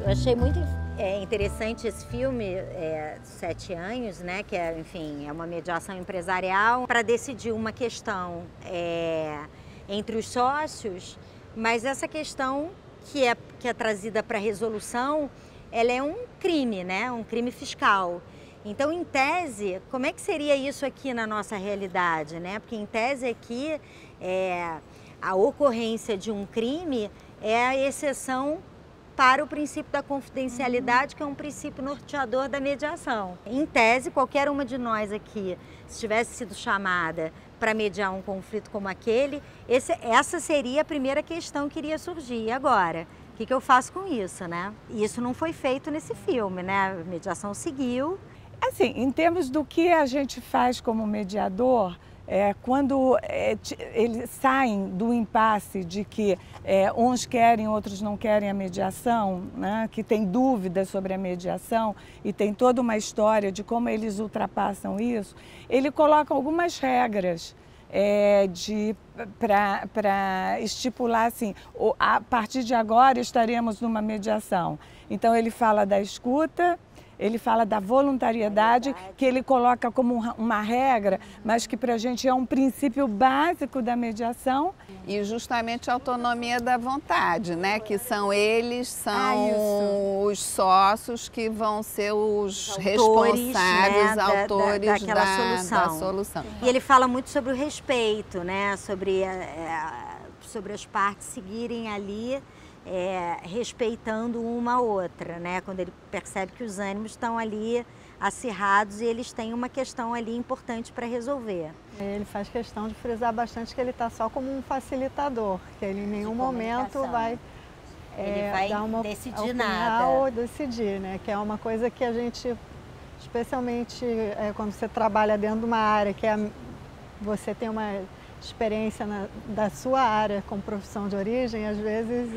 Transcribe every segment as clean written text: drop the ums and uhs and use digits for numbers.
Eu achei muito interessante esse filme, 7 anos, né? Que é, enfim, é uma mediação empresarial para decidir uma questão entre os sócios, mas essa questão que é trazida para resolução, ela é um crime, né? Um crime fiscal. Então, em tese, como é que seria isso aqui na nossa realidade, né? Porque em tese aqui a ocorrência de um crime é a exceção para o princípio da confidencialidade, que é um princípio norteador da mediação. Em tese, qualquer uma de nós aqui, se tivesse sido chamada para mediar um conflito como aquele, essa seria a primeira questão que iria surgir. E agora? O que eu faço com isso, né? E isso não foi feito nesse filme, né? A mediação seguiu. Assim, em termos do que a gente faz como mediador, quando eles saem do impasse de que uns querem, outros não querem a mediação, né, que tem dúvidas sobre a mediação e tem toda uma história de como eles ultrapassam isso, ele coloca algumas regras para estipular assim, a partir de agora estaremos numa mediação. Então ele fala da escuta, ele fala da voluntariedade, que ele coloca como uma regra, mas que para a gente é um princípio básico da mediação. E justamente a autonomia da vontade, né? Que são os sócios que vão ser os responsáveis, né? autores da solução. E ele fala muito sobre o respeito, né? Sobre as partes seguirem ali respeitando uma a outra, né? Quando ele percebe que os ânimos estão ali acirrados e eles têm uma questão ali importante para resolver. Ele faz questão de frisar bastante que ele está só como um facilitador, que ele em nenhum momento vai dar uma decidir nada. Ou decidir, né? Que é uma coisa que a gente, especialmente quando você trabalha dentro de uma área que você tem uma experiência da sua área como profissão de origem, às vezes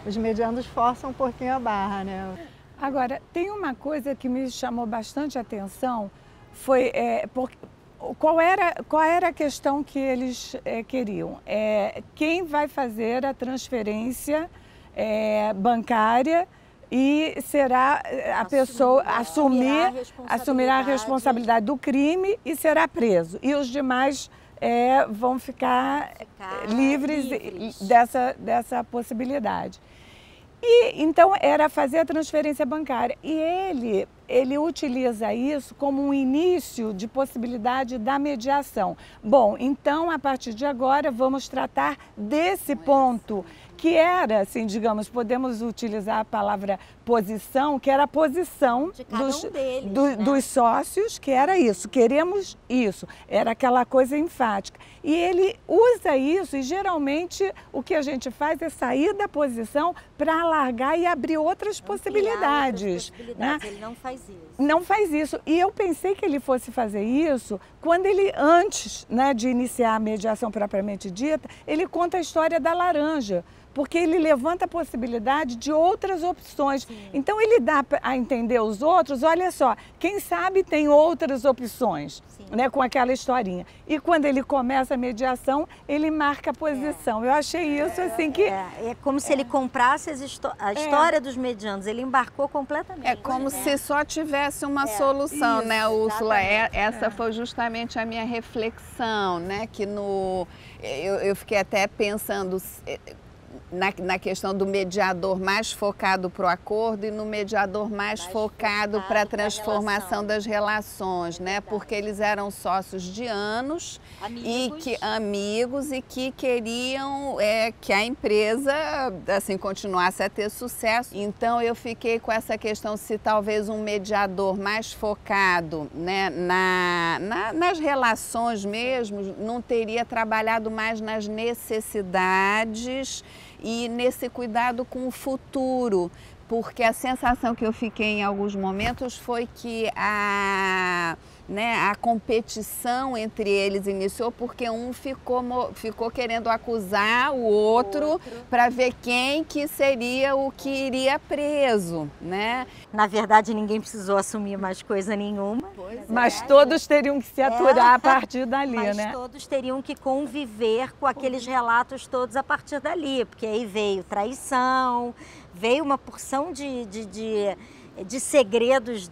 os medianos forçam um pouquinho a barra, né? Agora, tem uma coisa que me chamou bastante atenção, foi qual era a questão que eles queriam? Quem vai fazer a transferência bancária e será a pessoa assumirá a responsabilidade do crime e será preso. E os demais vão ficar livres dessa possibilidade. E então era fazer a transferência bancária. E ele utiliza isso como um início de possibilidade da mediação. Bom, então a partir de agora vamos tratar desse ponto, que era, assim, digamos, podemos utilizar a palavra posição, que era a posição dos sócios, que era isso, queremos isso, era aquela coisa enfática. E ele usa isso e geralmente o que a gente faz é sair da posição para alargar e abrir outras possibilidades. Né? Ele não faz isso. Não faz isso. E eu pensei que ele fosse fazer isso quando ele, antes, né, de iniciar a mediação propriamente dita, ele conta a história da laranja, porque ele levanta a possibilidade de outras opções. Sim. Então ele dá a entender os outros, olha só, quem sabe tem outras opções, né, com aquela historinha. E quando ele começa a mediação, ele marca a posição. Eu achei isso assim que... É como se ele comprasse a história dos medianos, ele embarcou completamente. É como se só tivesse uma solução, isso, né, Úrsula? Essa foi justamente a minha reflexão, né, que eu fiquei até pensando... Na questão do mediador mais focado para o acordo e no mediador mais focado para a transformação das relações, né? Porque eles eram sócios de anos, amigos e que queriam que a empresa assim continuasse a ter sucesso. Então eu fiquei com essa questão se talvez um mediador mais focado, né, nas relações mesmo, não teria trabalhado mais nas necessidades e nesse cuidado com o futuro, porque a sensação que eu fiquei em alguns momentos foi que né, a competição entre eles iniciou porque um ficou querendo acusar o outro para ver quem que seria o que iria preso, né? Na verdade, ninguém precisou assumir mais coisa nenhuma. Mas todos teriam que se aturar a partir dali, mas né? todos teriam que conviver com aqueles relatos todos a partir dali, porque aí veio traição, veio uma porção de segredos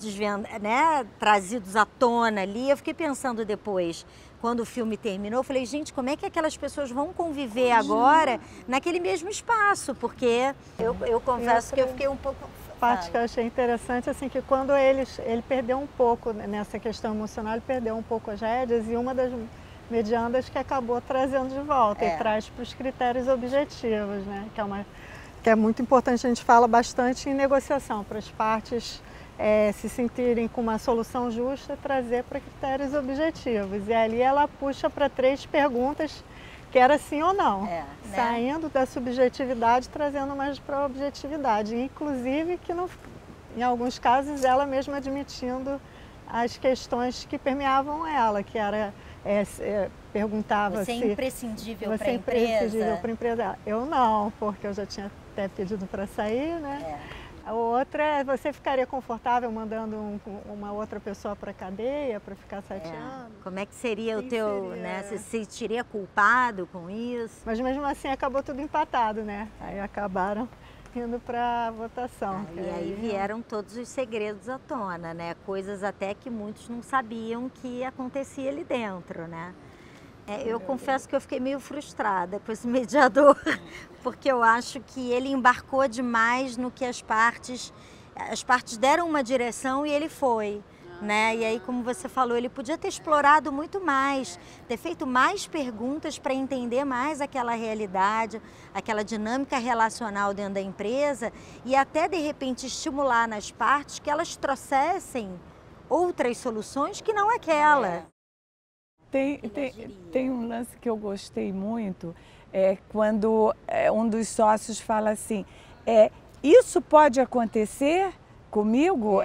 né, trazidos à tona ali. Eu fiquei pensando depois, quando o filme terminou, eu falei, gente, como é que aquelas pessoas vão conviver agora naquele mesmo espaço? Porque eu confesso que eu fiquei um pouco... Parte que eu achei interessante, assim, que quando ele perdeu um pouco nessa questão emocional, ele perdeu um pouco as rédeas, e uma das mediandas que acabou trazendo de volta e traz para os critérios objetivos, né? Que é muito importante, a gente fala bastante em negociação, para as partes se sentirem com uma solução justa, trazer para critérios objetivos. E ali ela puxa para 3 perguntas, que era sim ou não, saindo da subjetividade, trazendo mais para a objetividade. Inclusive, que em alguns casos, ela mesma admitindo as questões que permeavam ela, que era... perguntava você se... é imprescindível para a Você é imprescindível para a empresa? empresa? Eu não, porque eu já tinha até pedido para sair, né? A outra é, você ficaria confortável mandando uma outra pessoa para a cadeia para ficar 7 anos? Como é que seria o teu, seria? né? Você se sentiria culpado com isso? Mas mesmo assim acabou tudo empatado, né? Aí acabaram indo para a votação. E aí vieram todos os segredos à tona, né? Coisas até que muitos não sabiam que acontecia ali dentro, né? Eu confesso que eu fiquei meio frustrada com esse mediador, porque eu acho que ele embarcou demais no que as partes deram uma direção e ele foi, né? E aí, como você falou, ele podia ter explorado muito mais, ter feito mais perguntas para entender mais aquela realidade, aquela dinâmica relacional dentro da empresa e até, de repente, estimular nas partes que elas trouxessem outras soluções que não aquela. Tem um lance que eu gostei muito, quando um dos sócios fala assim, isso pode acontecer comigo?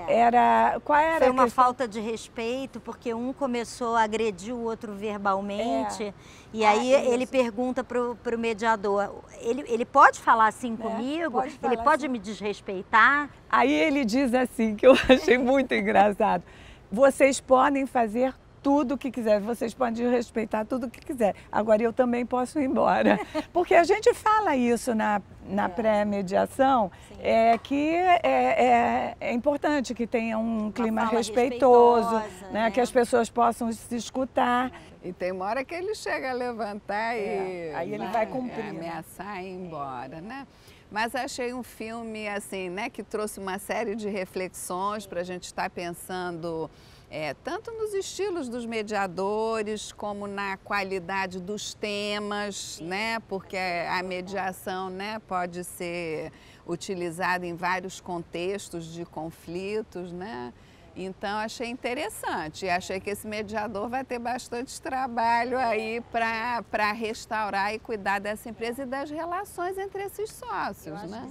Qual era Foi uma falta de respeito, porque um começou a agredir o outro verbalmente, e aí ele pergunta para o mediador, ele pode falar assim comigo? Ele pode me desrespeitar? Aí ele diz assim, que eu achei muito engraçado, vocês podem fazer tudo o que quiser, vocês podem respeitar tudo o que quiser. Agora eu também posso ir embora. Porque a gente fala isso na pré-mediação, que é importante que tenha um clima respeitoso, né? Que as pessoas possam se escutar. E tem uma hora que ele chega a levantar e aí ele vai cumprir, ameaçar e ir embora, né? Mas achei um filme assim, né, que trouxe uma série de reflexões para a gente estar pensando tanto nos estilos dos mediadores, como na qualidade dos temas, né? Porque a mediação, né, pode ser utilizada em vários contextos de conflitos, né? Então, achei interessante e achei que esse mediador vai ter bastante trabalho aí para restaurar e cuidar dessa empresa e das relações entre esses sócios, né?